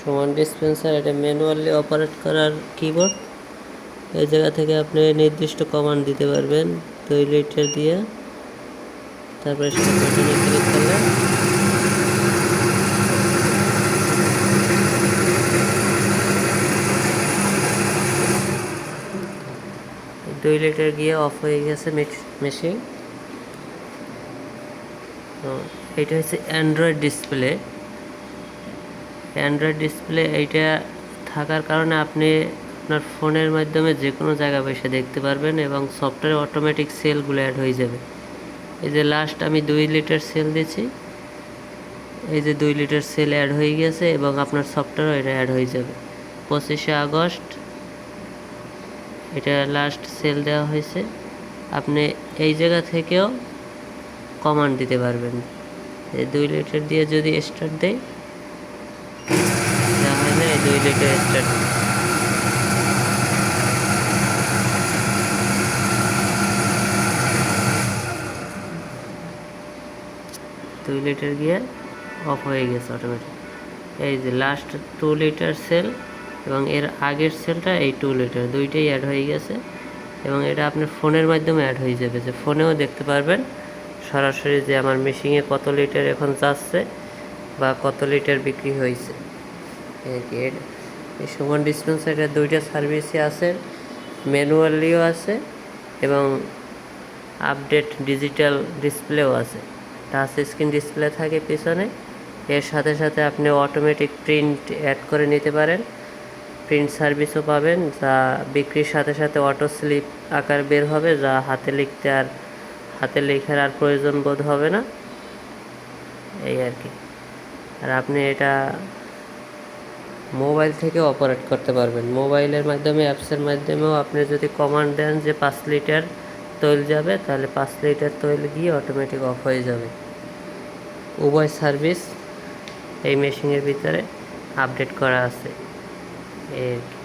সমান ডিসপেন্সার, এটা manually operate করার কিবোর্ড। এই জায়গা থেকে আপনি নির্দিষ্ট কমান্ড দিতে পারবেন 2 লিটার দিয়ে, তারপরে সেটা বাটনে ক্লিক করলে 2 লিটার গিয়ে অফ হয়ে গেছে মেশিন। তো এটা হচ্ছে অ্যান্ড্রয়েড ডিসপ্লে। এইটা থাকার কারণে আপনি আপনার ফোনের মাধ্যমে যে কোনো জায়গায় বসে দেখতে পারবেন এবং সফটওয়্যার অটোমেটিক সেলগুলো অ্যাড হয়ে যাবে। এই যে লাস্ট আমি 2 লিটার সেল দিচ্ছি, এই যে 2 লিটার সেল অ্যাড হয়ে গেছে এবং আপনার সফটওয়্যারও এটা অ্যাড হয়ে যাবে। 25শে আগস্ট এটা লাস্ট সেল দেওয়া হয়েছে। আপনি এই জায়গা থেকেও কমান্ড দিতে পারবেন। এই 2 লিটার দিয়ে যদি স্টার্ট দেয়, তাহলে 2 লিটার স্টার্ট। 2 লিটার গিয়ে অফ হয়ে গেছে অটোমেটিক। এই যে লাস্ট 2 লিটার সেল এবং এর আগের সেলটা এই 2 লিটার দুইটাই অ্যাড হয়ে গেছে এবং এটা আপনার ফোনের মাধ্যমে অ্যাড হয়ে যাবে, যে ফোনেও দেখতে পারবেন সরাসরি যে আমার মেশিনে কত লিটার এখন যাচ্ছে বা কত লিটার বিক্রি হয়েছে। এই সমান ডিসপেন্সারের 2টা সার্ভিসই আছে, ম্যানুয়ালিও আছে এবং আপডেট ডিজিটাল ডিসপ্লেও আছে। টাচ স্ক্রিন ডিসপ্লে থাকে পিছনে, এর সাথে সাথে আপনি অটোমেটিক প্রিন্ট অ্যাড করে নিতে পারেন। প্রিন্ট সার্ভিসও পাবেন, যা বিক্রির সাথে সাথে অটো স্লিপ আকার বের হবে, যা হাতে লেখার আর প্রয়োজন বোধ হবে না, এই আর কি। আর আপনি এটা মোবাইল থেকে অপারেট করতে পারবেন, মোবাইলের মাধ্যমে অ্যাপসের মাধ্যমেও আপনি যদি কমান্ড দেন যে 5 লিটার তৈল যাবে, তাহলে 5 লিটার তৈল গিয়ে অটোমেটিক অফ হয়ে যাবে। উভয় সার্ভিস এই মেশিনের ভিতরে আপডেট করা আছে, এই আর কি।